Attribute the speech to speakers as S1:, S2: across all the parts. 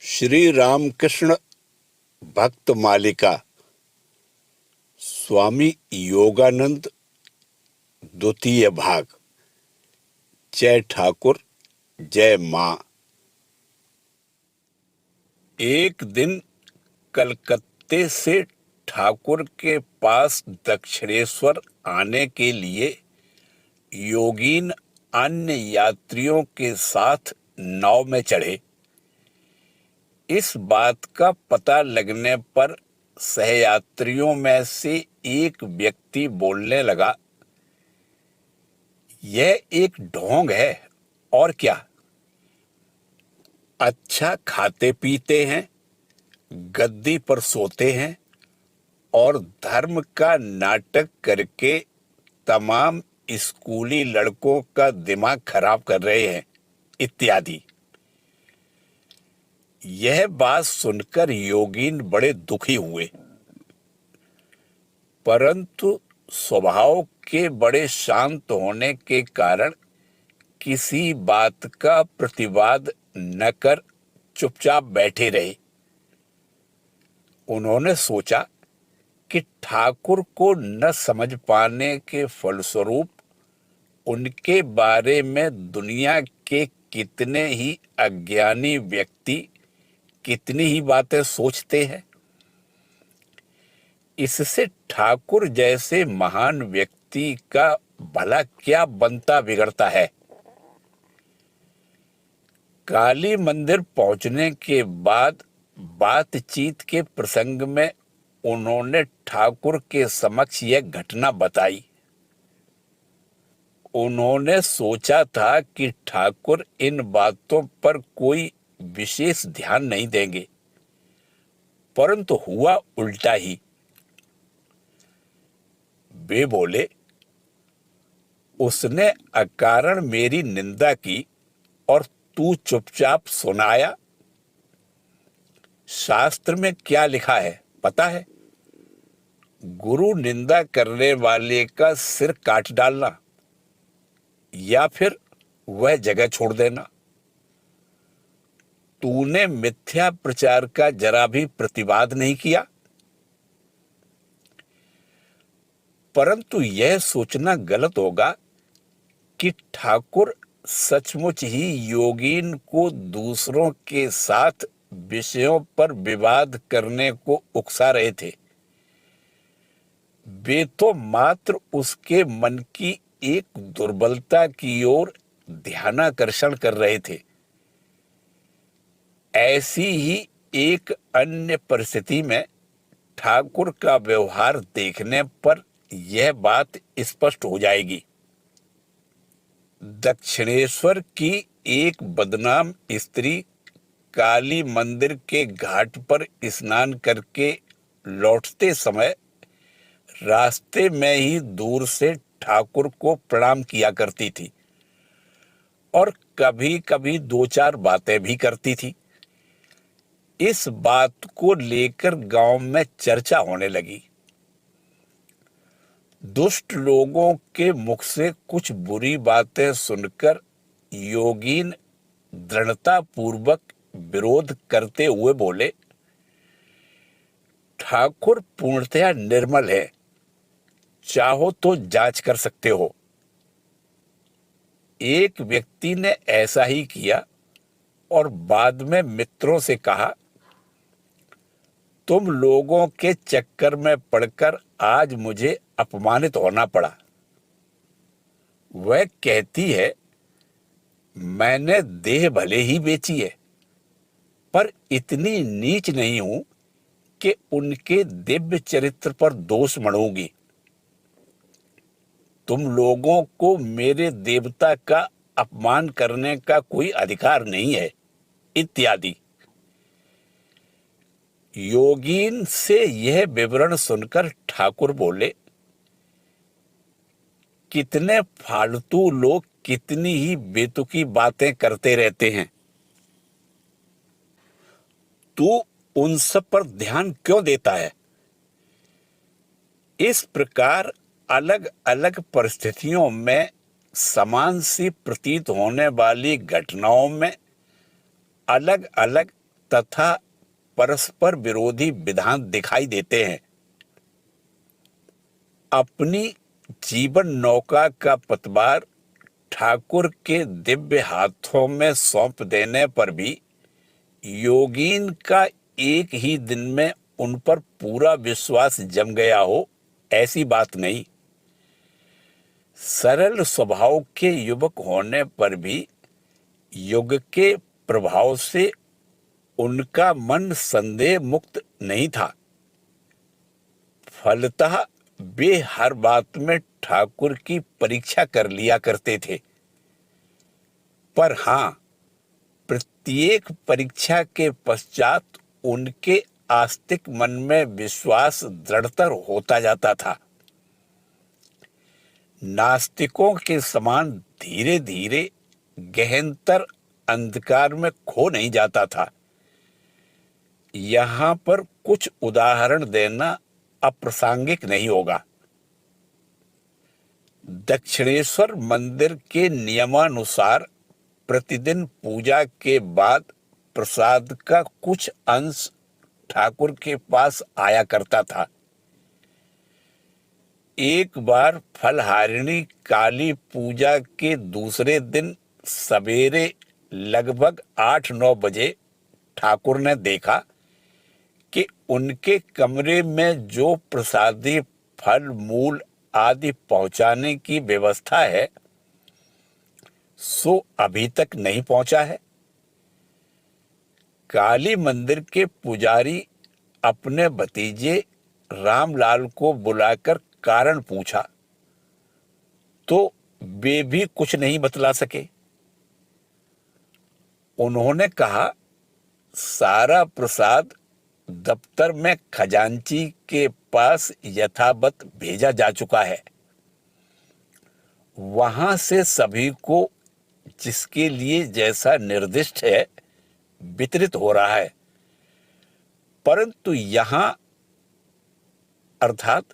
S1: श्री रामकृष्ण भक्त मालिका स्वामी योगानंद द्वितीय भाग। जय ठाकुर जय मां। एक दिन कलकत्ते से ठाकुर के पास दक्षिणेश्वर आने के लिए योगीन अन्य यात्रियों के साथ नाव में चढ़े। इस बात का पता लगने पर सहयात्रियों में से एक व्यक्ति बोलने लगा, यह एक ढोंग है और क्या। अच्छा खाते पीते हैं, गद्दी पर सोते हैं और धर्म का नाटक करके तमाम स्कूली लड़कों का दिमाग खराब कर रहे हैं इत्यादि। यह बात सुनकर योगीन बड़े दुखी हुए, परंतु स्वभाव के बड़े शांत होने के कारण किसी बात का प्रतिवाद न कर चुपचाप बैठे रहे। उन्होंने सोचा कि ठाकुर को न समझ पाने के फलस्वरूप उनके बारे में दुनिया के कितने ही अज्ञानी व्यक्ति कितनी ही बातें सोचते हैं। इससे ठाकुर जैसे महान व्यक्ति का भला क्या बनता बिगड़ता है। काली मंदिर पहुंचने के बाद बातचीत के प्रसंग में उन्होंने ठाकुर के समक्ष यह घटना बताई। उन्होंने सोचा था कि ठाकुर इन बातों पर कोई विशेष ध्यान नहीं देंगे, परंतु हुआ उल्टा ही। वे बोले, उसने अकारण मेरी निंदा की और तू चुपचाप सुनाया। शास्त्र में क्या लिखा है पता है? गुरु निंदा करने वाले का सिर काट डालना या फिर वह जगह छोड़ देना। तूने मिथ्या प्रचार का जरा भी प्रतिवाद नहीं किया, परंतु यह सोचना गलत होगा कि ठाकुर सचमुच ही योगीन को दूसरों के साथ विषयों पर विवाद करने को उकसा रहे थे। वे तो मात्र उसके मन की एक दुर्बलता की ओर ध्यानाकर्षण कर रहे थे। ऐसी ही एक अन्य परिस्थिति में ठाकुर का व्यवहार देखने पर यह बात स्पष्ट हो जाएगी। दक्षिणेश्वर की एक बदनाम स्त्री काली मंदिर के घाट पर स्नान करके लौटते समय रास्ते में ही दूर से ठाकुर को प्रणाम किया करती थी और कभी कभी दो चार बातें भी करती थी। इस बात को लेकर गांव में चर्चा होने लगी। दुष्ट लोगों के मुख से कुछ बुरी बातें सुनकर योगीन दृढ़ता पूर्वक विरोध करते हुए बोले, ठाकुर पूर्णतया निर्मल है, चाहो तो जांच कर सकते हो। एक व्यक्ति ने ऐसा ही किया और बाद में मित्रों से कहा, तुम लोगों के चक्कर में पड़कर आज मुझे अपमानित होना पड़ा। वह कहती है, मैंने देह भले ही बेची है, पर इतनी नीच नहीं हूं कि उनके दिव्य चरित्र पर दोष मढ़ूंगी। तुम लोगों को मेरे देवता का अपमान करने का कोई अधिकार नहीं है इत्यादि। योगीन से यह विवरण सुनकर ठाकुर बोले, कितने फालतू लोग कितनी ही बेतुकी बातें करते रहते हैं। तू उन सब पर ध्यान क्यों देता है? इस प्रकार अलग अलग परिस्थितियों में समान सी प्रतीत होने वाली घटनाओं में अलग अलग तथा परस्पर विरोधी विधान दिखाई देते हैं। अपनी जीवन नौका का पतवार ठाकुर के दिव्य हाथों में सौंप देने पर भी योगीन का एक ही दिन में उन पर पूरा विश्वास जम गया हो, ऐसी बात नहीं। सरल स्वभाव के युवक होने पर भी युग के प्रभाव से उनका मन संदेह मुक्त नहीं था। फलतः वे हर बात में ठाकुर की परीक्षा कर लिया करते थे। पर हां, प्रत्येक परीक्षा के पश्चात उनके आस्तिक मन में विश्वास दृढ़तर होता जाता था। नास्तिकों के समान धीरे धीरे गहनतर अंधकार में खो नहीं जाता था। यहां पर कुछ उदाहरण देना अप्रासंगिक नहीं होगा। दक्षिणेश्वर मंदिर के नियमानुसार प्रतिदिन पूजा के बाद प्रसाद का कुछ अंश ठाकुर के पास आया करता था। एक बार फलहारिणी काली पूजा के दूसरे दिन सवेरे लगभग 8-9 बजे ठाकुर ने देखा कि उनके कमरे में जो प्रसादी फल मूल आदि पहुंचाने की व्यवस्था है सो अभी तक नहीं पहुंचा है। काली मंदिर के पुजारी अपने भतीजे रामलाल को बुलाकर कारण पूछा तो वे भी कुछ नहीं बतला सके। उन्होंने कहा, सारा प्रसाद दफ्तर में खजांची के पास यथावत भेजा जा चुका है। वहां से सभी को जिसके लिए जैसा निर्दिष्ट है वितरित हो रहा है, परंतु यहां अर्थात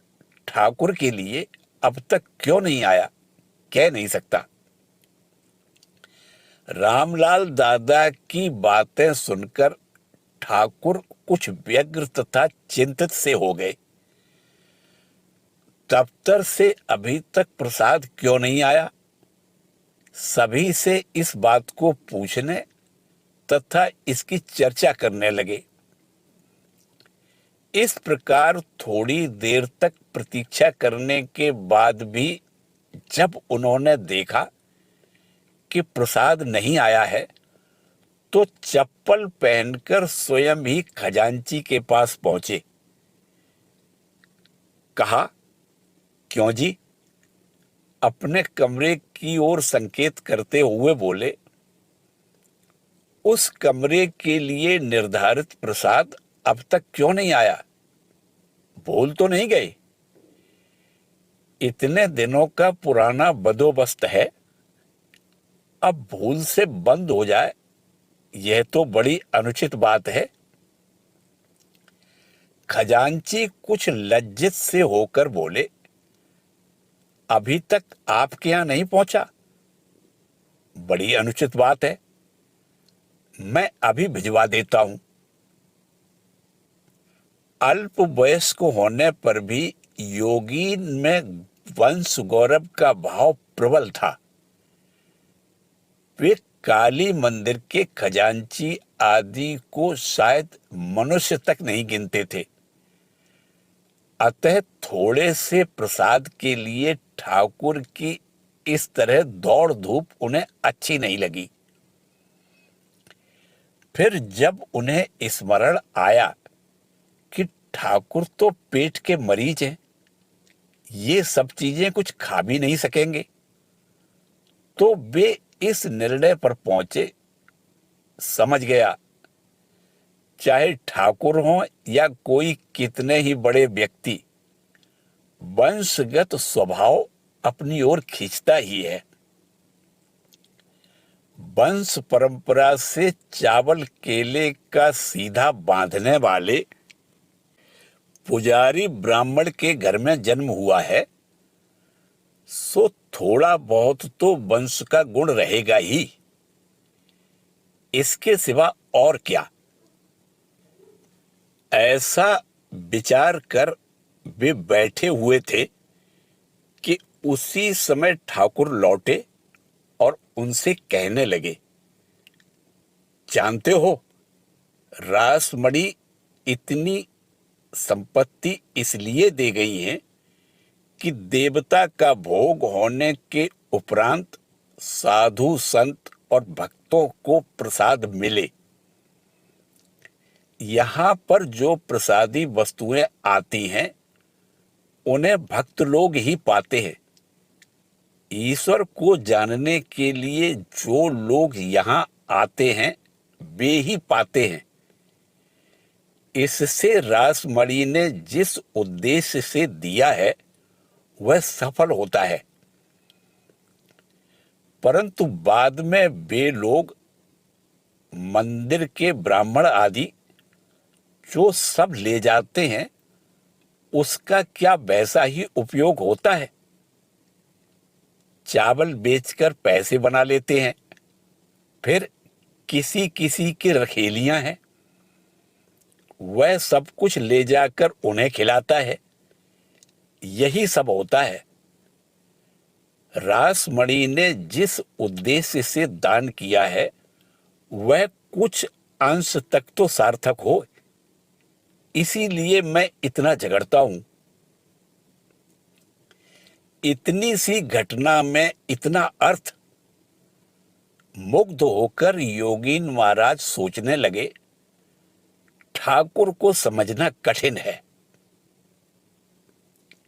S1: ठाकुर के लिए अब तक क्यों नहीं आया, कह नहीं सकता। रामलाल दादा की बातें सुनकर ठाकुर कुछ व्यग्र तथा चिंतित से हो गए। दफ्तर से अभी तक प्रसाद क्यों नहीं आया? सभी से इस बात को पूछने तथा इसकी चर्चा करने लगे। इस प्रकार थोड़ी देर तक प्रतीक्षा करने के बाद भी जब उन्होंने देखा कि प्रसाद नहीं आया है तो चप्पल पहनकर स्वयं ही खजांची के पास पहुंचे। कहा, क्यों जी? अपने कमरे की ओर संकेत करते हुए बोले, उस कमरे के लिए निर्धारित प्रसाद अब तक क्यों नहीं आया? भूल तो नहीं गए? इतने दिनों का पुराना बंदोबस्त है, अब भूल से बंद हो जाए, यह तो बड़ी अनुचित बात है। खजांची कुछ लज्जित से होकर बोले, अभी तक आपके यहां नहीं पहुंचा? बड़ी अनुचित बात है, मैं अभी भिजवा देता हूं। अल्प वयस्क होने पर भी योगी में वंश गौरव का भाव प्रबल था। वे काली मंदिर के खजांची आदि को शायद मनुष्य तक नहीं गिनते थे। अतः थोड़े से प्रसाद के लिए ठाकुर की इस तरह दौड़ धूप उन्हें अच्छी नहीं लगी। फिर जब उन्हें स्मरण आया कि ठाकुर तो पेट के मरीज हैं, ये सब चीजें कुछ खा भी नहीं सकेंगे, तो वे इस निर्णय पर पहुंचे, समझ गया चाहे ठाकुर हों या कोई कितने ही बड़े व्यक्ति, वंशगत स्वभाव अपनी ओर खींचता ही है। वंश परंपरा से चावल केले का सीधा बांधने वाले पुजारी ब्राह्मण के घर में जन्म हुआ है, सो थोड़ा बहुत तो वंश का गुण रहेगा ही। इसके सिवा और क्या? ऐसा विचार कर वे बैठे हुए थे कि उसी समय ठाकुर लौटे और उनसे कहने लगे, जानते हो, रासमणी इतनी संपत्ति इसलिए दे गई है कि देवता का भोग होने के उपरांत साधु संत और भक्तों को प्रसाद मिले। यहाँ पर जो प्रसादी वस्तुएं आती हैं उन्हें भक्त लोग ही पाते हैं। ईश्वर को जानने के लिए जो लोग यहाँ आते हैं वे ही पाते हैं। इससे रासमणी ने जिस उद्देश्य से दिया है वह सफल होता है, परंतु बाद में वे लोग मंदिर के ब्राह्मण आदि जो सब ले जाते हैं उसका क्या वैसा ही उपयोग होता है? चावल बेचकर पैसे बना लेते हैं, फिर किसी किसी की रखेलियां हैं, वह सब कुछ ले जाकर उन्हें खिलाता है। यही सब होता है। रासमणी ने जिस उद्देश्य से दान किया है वह कुछ अंश तक तो सार्थक हो, इसीलिए मैं इतना झगड़ता हूं। इतनी सी घटना में इतना अर्थ? मुग्ध होकर योगीन महाराज सोचने लगे, ठाकुर को समझना कठिन है।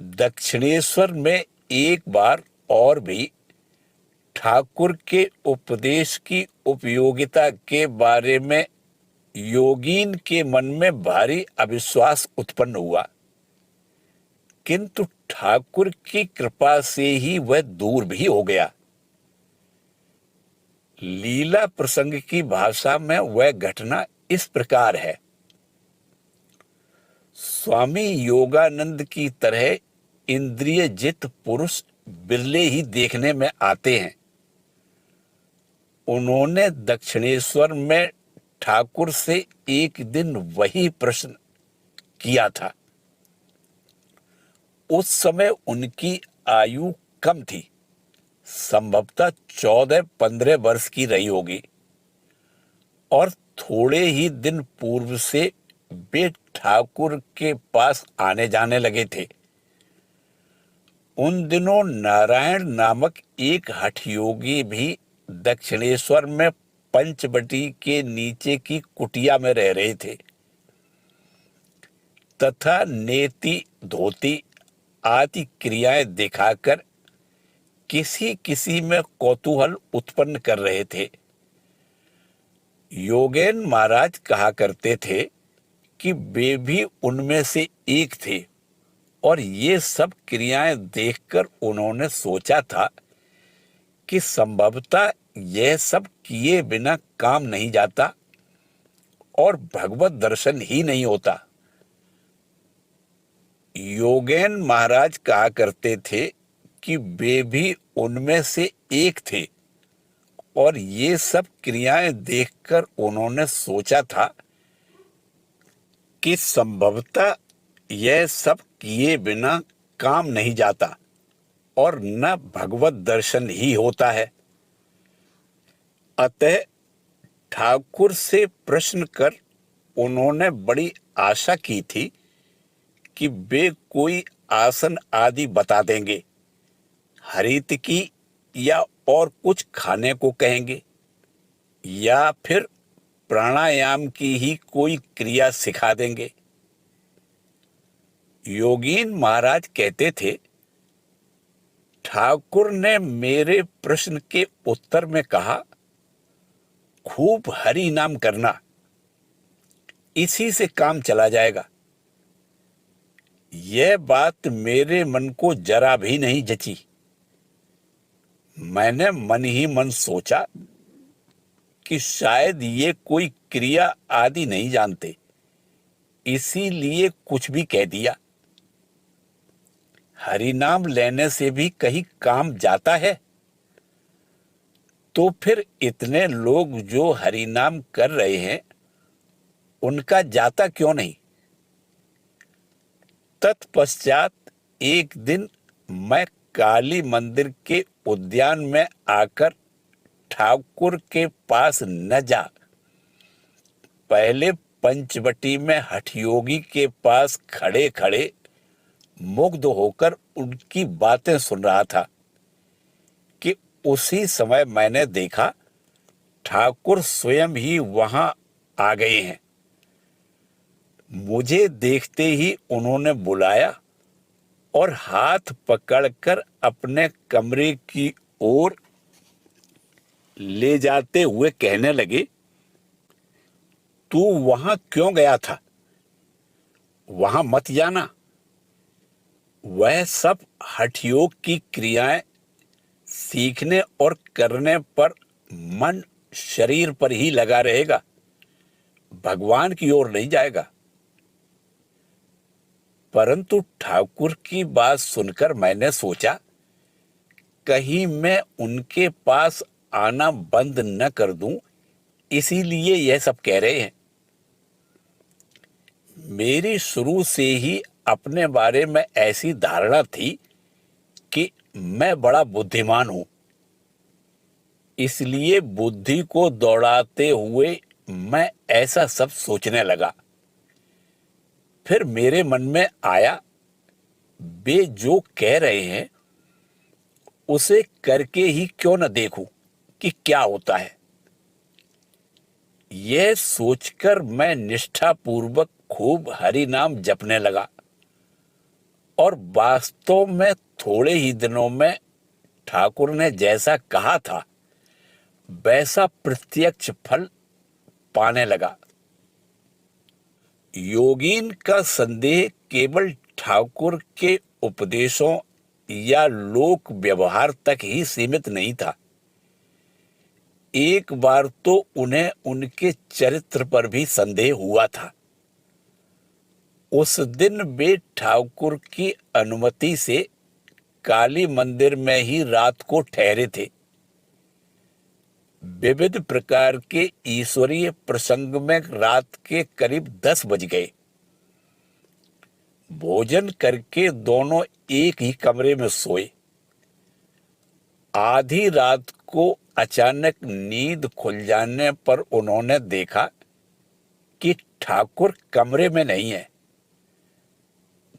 S1: दक्षिणेश्वर में एक बार और भी ठाकुर के उपदेश की उपयोगिता के बारे में योगीन के मन में भारी अविश्वास उत्पन्न हुआ, किंतु ठाकुर की कृपा से ही वह दूर भी हो गया। लीला प्रसंग की भाषा में वह घटना इस प्रकार है। स्वामी योगानंद की तरह इंद्रिय जित पुरुष बिरले ही देखने में आते हैं। उन्होंने दक्षिणेश्वर में ठाकुर से एक दिन वही प्रश्न किया था। उस समय उनकी आयु कम थी, संभवतः 14-15 वर्ष की रही होगी, और थोड़े ही दिन पूर्व से वे ठाकुर के पास आने जाने लगे थे। उन दिनों नारायण नामक एक हठयोगी भी दक्षिणेश्वर में पंचवटी के नीचे की कुटिया में रह रहे थे तथा नेति धोती आदि क्रियाएं दिखाकर किसी किसी में कौतूहल उत्पन्न कर रहे थे। योगेन महाराज कहा करते थे कि वे भी उनमें से एक थे, और ये सब क्रियाएं देखकर उन्होंने सोचा था कि संभवतः यह सब किए बिना काम नहीं जाता और भगवत दर्शन ही नहीं होता। योगेन महाराज कहा करते थे कि वे भी उनमें से एक थे, और ये सब क्रियाएं देखकर उन्होंने सोचा था कि संभवतः यह सब किए बिना काम नहीं जाता और न भगवत दर्शन ही होता है। अतः ठाकुर से प्रश्न कर उन्होंने बड़ी आशा की थी कि वे कोई आसन आदि बता देंगे, हरित की या और कुछ खाने को कहेंगे, या फिर प्राणायाम की ही कोई क्रिया सिखा देंगे। योगीन महाराज कहते थे, ठाकुर ने मेरे प्रश्न के उत्तर में कहा, खूब हरि नाम करना, इसी से काम चला जाएगा। यह बात मेरे मन को जरा भी नहीं जची। मैंने मन ही मन सोचा कि शायद ये कोई क्रिया आदि नहीं जानते, इसीलिए कुछ भी कह दिया। हरि नाम लेने से भी कहीं काम जाता है? तो फिर इतने लोग जो हरि नाम कर रहे हैं उनका जाता क्यों नहीं? तत्पश्चात एक दिन मैं काली मंदिर के उद्यान में आकर ठाकुर के पास न जा, पहले पंचवटी में हठयोगी के पास खड़े खड़े मुग्ध होकर उनकी बातें सुन रहा था कि उसी समय मैंने देखा ठाकुर स्वयं ही वहां आ गए हैं। मुझे देखते ही उन्होंने बुलाया और हाथ पकड़कर अपने कमरे की ओर ले जाते हुए कहने लगे, तू वहां क्यों गया था? वहां मत जाना। वह सब हठयोग की क्रियाएं सीखने और करने पर मन शरीर पर ही लगा रहेगा, भगवान की ओर नहीं जाएगा। परंतु ठाकुर की बात सुनकर मैंने सोचा, कहीं मैं उनके पास आना बंद न कर दूं, इसीलिए यह सब कह रहे हैं। मेरी शुरू से ही अपने बारे में ऐसी धारणा थी कि मैं बड़ा बुद्धिमान हूं, इसलिए बुद्धि को दौड़ाते हुए मैं ऐसा सब सोचने लगा। फिर मेरे मन में आया, वे जो कह रहे हैं उसे करके ही क्यों न देखूं कि क्या होता है। यह सोचकर मैं निष्ठापूर्वक खूब हरि नाम जपने लगा और वास्तव में थोड़े ही दिनों में ठाकुर ने जैसा कहा था वैसा प्रत्यक्ष फल पाने लगा। योगीन का संदेह केवल ठाकुर के उपदेशों या लोक व्यवहार तक ही सीमित नहीं था। एक बार तो उन्हें उनके चरित्र पर भी संदेह हुआ था। उस दिन वे ठाकुर की अनुमति से काली मंदिर में ही रात को ठहरे थे। विविध प्रकार के ईश्वरीय प्रसंग में रात के करीब 10 बज गए। भोजन करके दोनों एक ही कमरे में सोए। आधी रात को अचानक नींद खुल जाने पर उन्होंने देखा कि ठाकुर कमरे में नहीं है,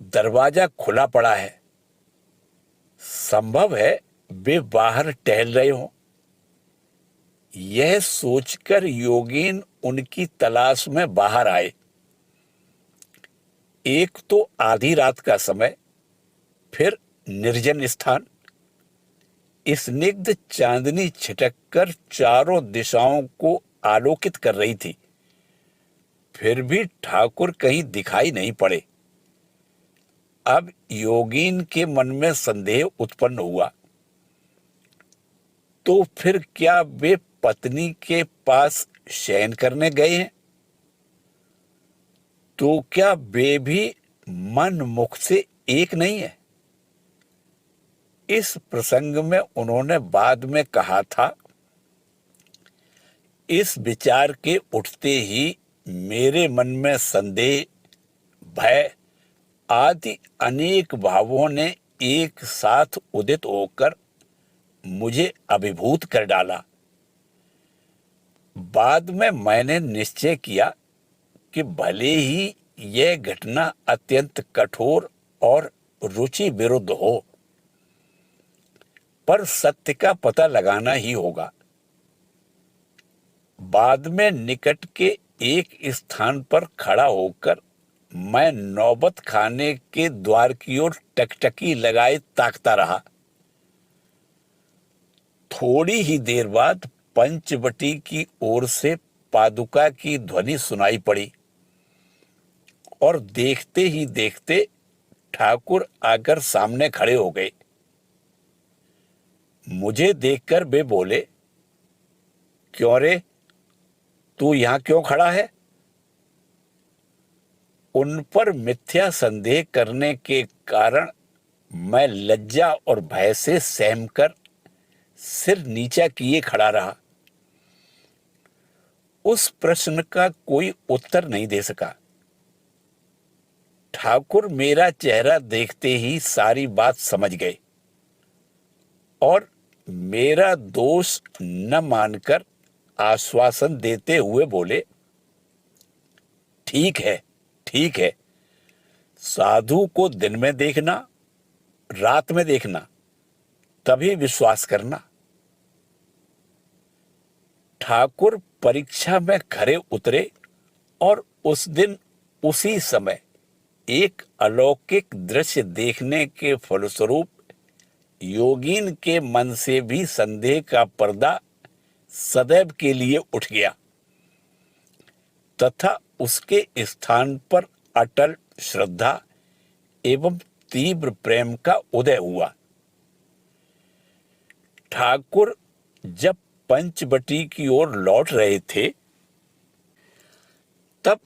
S1: दरवाजा खुला पड़ा है। संभव है वे बाहर टहल रहे हों। यह सोचकर योगीन उनकी तलाश में बाहर आए। एक तो आधी रात का समय, फिर निर्जन स्थान। स्निग्ध चांदनी छिटककर चारों दिशाओं को आलोकित कर रही थी, फिर भी ठाकुर कहीं दिखाई नहीं पड़े। अब योगीन के मन में संदेह उत्पन्न हुआ, तो फिर क्या वे पत्नी के पास शयन करने गए हैं? तो क्या वे भी मन मुख से एक नहीं है? इस प्रसंग में उन्होंने बाद में कहा था, इस विचार के उठते ही मेरे मन में संदेह, भय आदि अनेक भावों ने एक साथ उदित होकर मुझे अभिभूत कर डाला। बाद में मैंने निश्चय किया कि भले ही यह घटना अत्यंत कठोर और रुचि विरुद्ध हो, पर सत्य का पता लगाना ही होगा। बाद में निकट के एक स्थान पर खड़ा होकर मैं नौबत खाने के द्वार की ओर टकटकी लगाए ताकता रहा। थोड़ी ही देर बाद पंचवटी की ओर से पादुका की ध्वनि सुनाई पड़ी और देखते ही देखते ठाकुर आकर सामने खड़े हो गए। मुझे देखकर वे बोले, क्यों रे, तू यहां क्यों खड़ा है? उन पर मिथ्या संदेह करने के कारण मैं लज्जा और भय से सहमकर सिर नीचा किए खड़ा रहा। उस प्रश्न का कोई उत्तर नहीं दे सका। ठाकुर मेरा चेहरा देखते ही सारी बात समझ गए और मेरा दोष न मानकर आश्वासन देते हुए बोले, ठीक है, ठीक है, साधु को दिन में देखना, रात में देखना, तभी विश्वास करना। ठाकुर परीक्षा में खरे उतरे और उस दिन उसी समय एक अलौकिक दृश्य देखने के फलस्वरूप योगीन के मन से भी संदेह का पर्दा सदैव के लिए उठ गया तथा उसके स्थान पर अटल श्रद्धा एवं तीव्र प्रेम का उदय हुआ। ठाकुर जब पंचवटी की ओर लौट रहे थे तब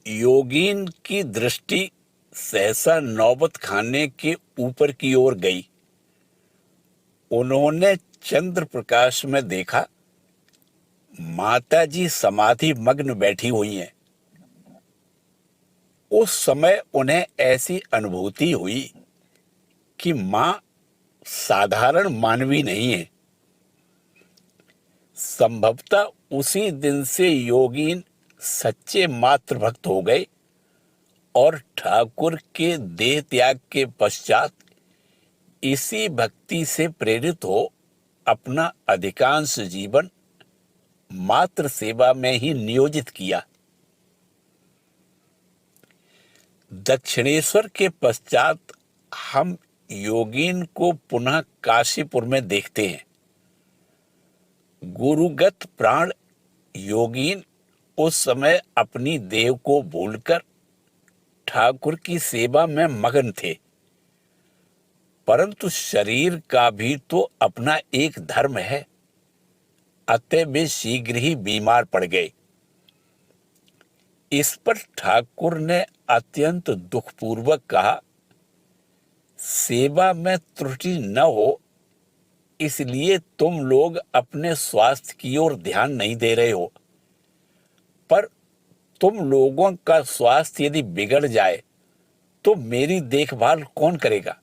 S1: योगीन की दृष्टि सहसा नौबत खाने के ऊपर की ओर गई। उन्होंने चंद्र प्रकाश में देखा माताजी समाधि मग्न बैठी हुई हैं। उस समय उन्हें ऐसी अनुभूति हुई कि मां साधारण मानवी नहीं है। संभवतः उसी दिन से योगीन सच्चे मातृ भक्त हो गए और ठाकुर के देह त्याग के पश्चात इसी भक्ति से प्रेरित हो अपना अधिकांश जीवन मातृ सेवा में ही नियोजित किया। दक्षिणेश्वर के पश्चात हम योगीन को पुनः काशीपुर में देखते हैं। गुरुगत प्राण योगीन उस समय अपनी देह को भूलकर ठाकुर की सेवा में मगन थे, परंतु शरीर का भी तो अपना एक धर्म है, अतः वे शीघ्र ही बीमार पड़ गए। इस पर ठाकुर ने अत्यंत दुखपूर्वक कहा, सेवा में त्रुटि न हो इसलिए तुम लोग अपने स्वास्थ्य की ओर ध्यान नहीं दे रहे हो, पर तुम लोगों का स्वास्थ्य यदि बिगड़ जाए तो मेरी देखभाल कौन करेगा?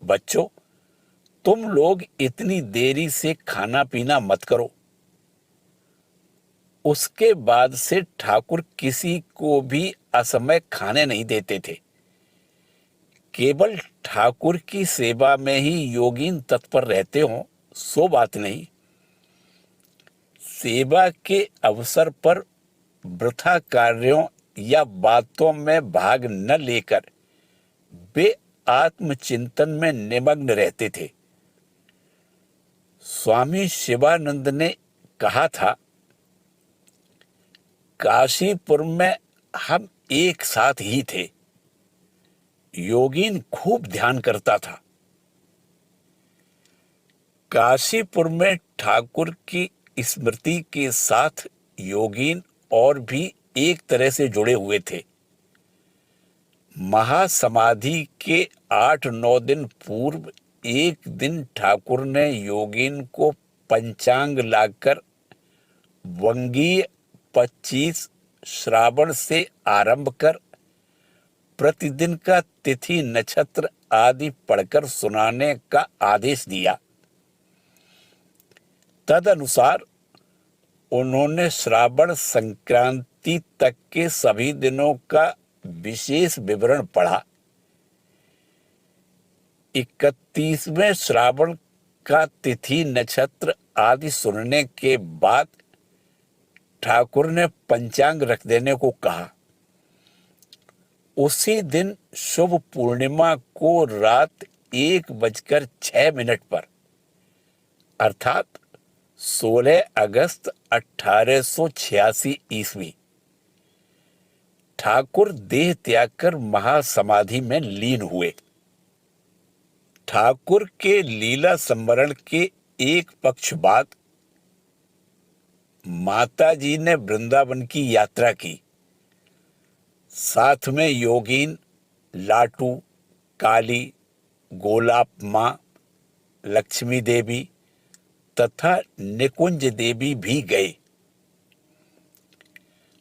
S1: बच्चों, तुम लोग इतनी देरी से खाना पीना मत करो। उसके बाद से ठाकुर किसी को भी असमय खाने नहीं देते थे। केवल ठाकुर की सेवा में ही योगीन तत्पर रहते हो सो बात नहीं। सेवा के अवसर पर वृथा कार्यों या बातों में भाग न लेकर वे आत्मचिंतन में निमग्न रहते थे। स्वामी शिवानंद ने कहा था, काशीपुर में हम एक साथ ही थे। योगीन खूब ध्यान करता था। काशीपुर में ठाकुर की स्मृति के साथ योगीन और भी एक तरह से जुड़े हुए थे। महासमाधि के 8-9 दिन पूर्व एक दिन ठाकुर ने योगीन को पंचांग लाकर वंगीय 25 श्रावण से आरंभ कर प्रतिदिन का तिथि नक्षत्र आदि पढ़कर सुनाने का आदेश दिया। तदनुसार उन्होंने श्रावण संक्रांति तक के सभी दिनों का विशेष विवरण पढ़ा। 31वें श्रावण का तिथि नक्षत्र आदि सुनने के बाद ठाकुर ने पंचांग रख देने को कहा। उसी दिन शुभ पूर्णिमा को रात 1:06 पर अर्थात 16 अगस्त 1886 ईस्वी ठाकुर देह त्याग कर महासमाधि में लीन हुए। ठाकुर के लीला संवरण के एक पक्ष बाद माताजी ने वृंदावन की यात्रा की। साथ में योगीन, लाटू, काली, गोलाप मां, लक्ष्मी देवी तथा निकुंज देवी भी गए।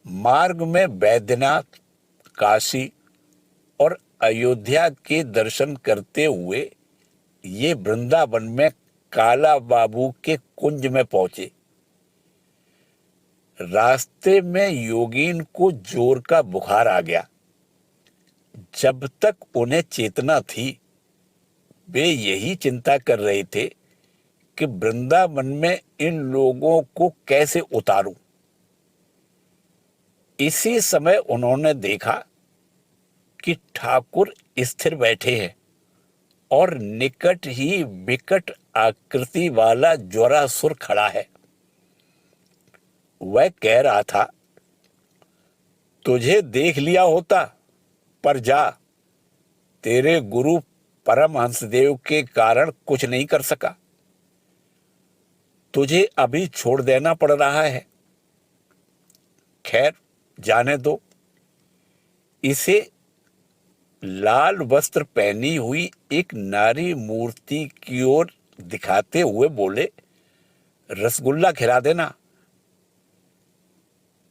S1: मार्ग में बैद्यनाथ, काशी और अयोध्या के दर्शन करते हुए ये वृंदावन में काला बाबू के कुंज में पहुंचे। रास्ते में योगीन को जोर का बुखार आ गया। जब तक उन्हें चेतना थी वे यही चिंता कर रहे थे कि वृंदावन में इन लोगों को कैसे उतारूं। इसी समय उन्होंने देखा कि ठाकुर स्थिर बैठे हैं और निकट ही विकट आकृति वाला ज्वरासुर खड़ा है। वह कह रहा था, तुझे देख लिया होता, पर जा, तेरे गुरु परमहंसदेव के कारण कुछ नहीं कर सका। तुझे अभी छोड़ देना पड़ रहा है। खैर, जाने दो। इसे लाल वस्त्र पहनी हुई एक नारी मूर्ति की ओर दिखाते हुए बोले, रसगुल्ला खिला देना।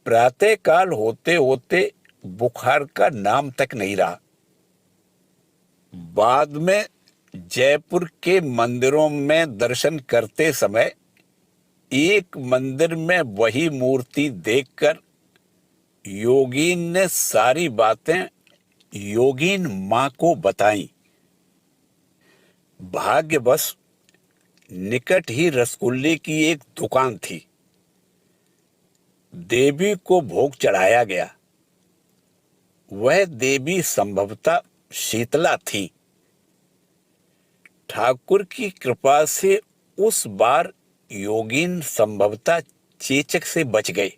S1: प्रातःकाल होते होते बुखार का नाम तक नहीं रहा। बाद में जयपुर के मंदिरों में दर्शन करते समय एक मंदिर में वही मूर्ति देखकर योगीन ने सारी बातें योगीन मां को बताई। भाग्यवश निकट ही रसगुल्ले की एक दुकान थी। देवी को भोग चढ़ाया गया। वह देवी संभवतः शीतला थी। ठाकुर की कृपा से उस बार योगीन संभवतः चेचक से बच गए।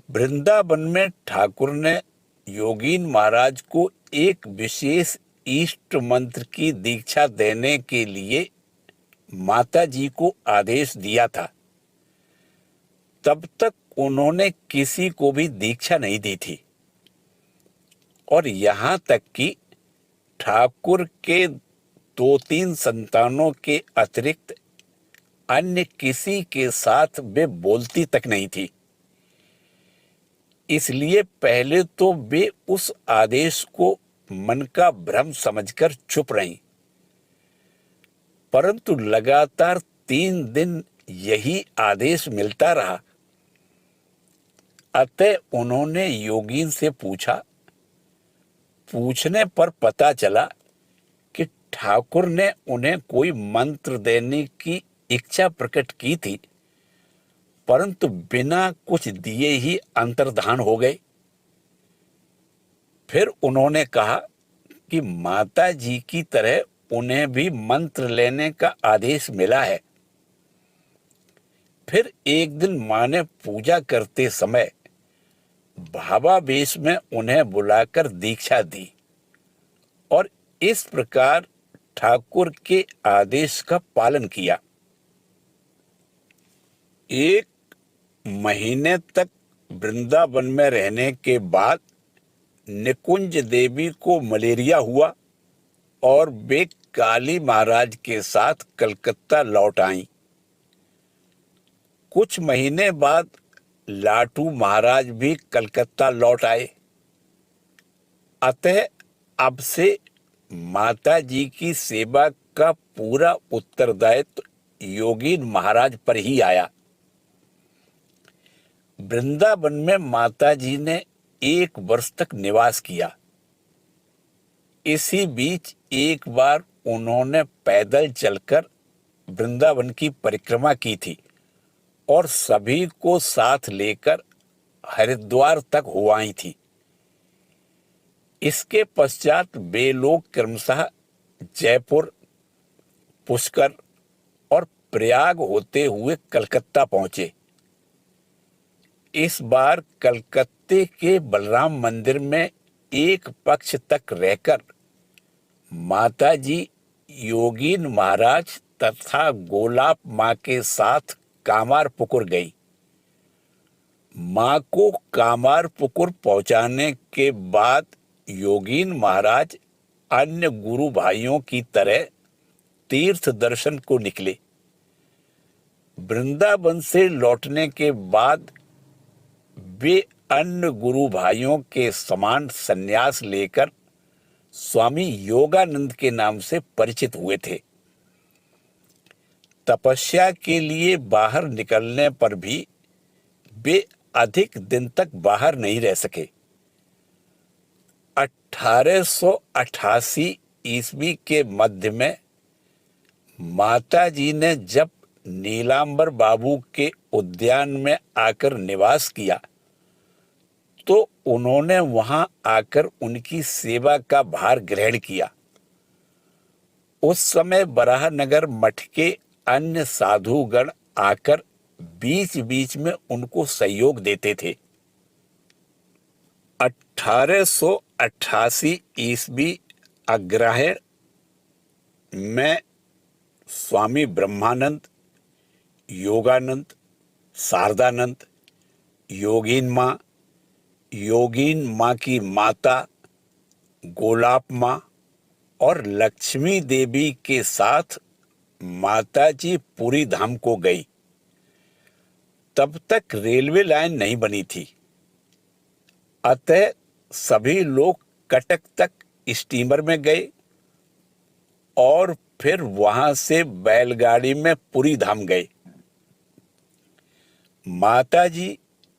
S1: वृंदावन में ठाकुर ने योगीन महाराज को एक विशेष इष्ट मंत्र की दीक्षा देने के लिए माता जी को आदेश दिया था। तब तक उन्होंने किसी को भी दीक्षा नहीं दी थी और यहाँ तक कि ठाकुर के 2-3 संतानों के अतिरिक्त अन्य किसी के साथ वे बोलती तक नहीं थी। इसलिए पहले तो वे उस आदेश को मन का भ्रम समझकर चुप रहीं, परंतु लगातार 3 दिन यही आदेश मिलता रहा। अतः उन्होंने योगीन से पूछा। पूछने पर पता चला कि ठाकुर ने उन्हें कोई मंत्र देने की इच्छा प्रकट की थी, परंतु बिना कुछ दिए ही अंतर्धान हो गए। फिर उन्होंने कहा कि माता जी की तरह उन्हें भी मंत्र लेने का आदेश मिला है। फिर एक दिन मां ने पूजा करते समय भावावेश में उन्हें बुलाकर दीक्षा दी और इस प्रकार ठाकुर के आदेश का पालन किया। 1 महीने तक वृंदावन में रहने के बाद निकुंज देवी को मलेरिया हुआ और वे काली महाराज के साथ कलकत्ता लौट आईं। कुछ महीने बाद लाटू महाराज भी कलकत्ता लौट आए। अतः अब से माता जी की सेवा का पूरा उत्तरदायित्व योगीन महाराज पर ही आया। वृंदावन में माता जी ने 1 वर्ष तक निवास किया। इसी बीच एक बार उन्होंने पैदल चलकर वृंदावन की परिक्रमा की थी और सभी को साथ लेकर हरिद्वार तक हो आई थी। इसके पश्चात वे लोग क्रमशः जयपुर, पुष्कर और प्रयाग होते हुए कलकत्ता पहुंचे। इस बार कलकत्ते के बलराम मंदिर में एक पक्ष तक रहकर माता जी योगीन महाराज तथा गोलाप मां के साथ कामारपुकुर गई। मां को कामारपुकुर पहुंचाने के बाद योगीन महाराज अन्य गुरु भाइयों की तरह तीर्थ दर्शन को निकले। वृंदावन से लौटने के बाद वे अन्य गुरु भाइयों के समान संन्यास लेकर स्वामी योगानंद के नाम से परिचित हुए थे। तपस्या के लिए बाहर निकलने पर भी वे अधिक दिन तक बाहर नहीं रह सके। 1888 ईस्वी के मध्य में माताजी ने जब नीलांबर बाबू के उद्यान में आकर निवास किया तो उन्होंने वहां आकर उनकी सेवा का भार ग्रहण किया। उस समय बराहनगर मठ के अन्य साधुगण आकर बीच बीच में उनको सहयोग देते थे। 1888 ईस्वी अग्रहायण में स्वामी ब्रह्मानंद, योगानंद, शारदानंद, योगीन माँ की माता गोलाप माँ और लक्ष्मी देवी के साथ माताजी पुरी धाम को गई। तब तक रेलवे लाइन नहीं बनी थी, अतः सभी लोग कटक तक स्टीमर में गए और फिर वहां से बैलगाड़ी में पुरी धाम गए। माताजी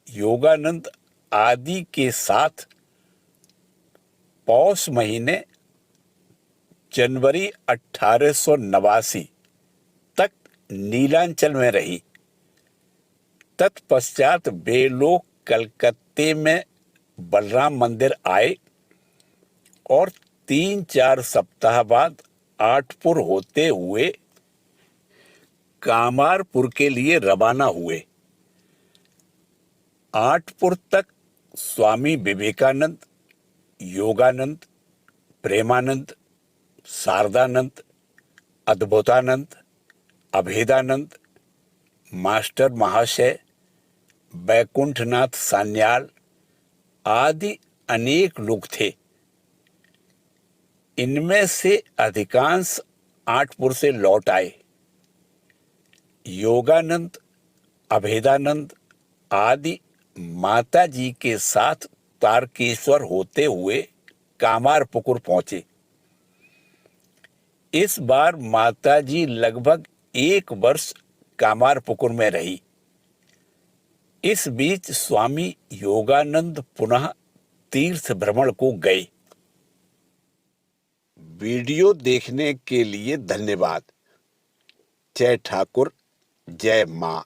S1: योगानंद आदि के साथ पौष महीने जनवरी 1889 तक नीलांचल में रही। तत्पश्चात वे लोग कलकत्ते में बलराम मंदिर आए और 3-4 सप्ताह बाद आठपुर होते हुए कामारपुर के लिए रवाना हुए। आठपुर तक स्वामी विवेकानंद, योगानंद, प्रेमानंद, शारदानंद, अद्भुतानंद, अभेदानंद, मास्टर महाशय, बैकुंठनाथ सान्याल आदि अनेक लोग थे। इनमें से अधिकांश आठपुर से लौट आए। योगानंद, अभेदानंद आदि माताजी के साथ तारकेश्वर होते हुए कामारपुकुर पहुंचे। इस बार माताजी लगभग 1 वर्ष कामारपुकुर में रही। इस बीच स्वामी योगानंद पुनः तीर्थ भ्रमण को गए। वीडियो देखने के लिए धन्यवाद। जय ठाकुर, जय मां।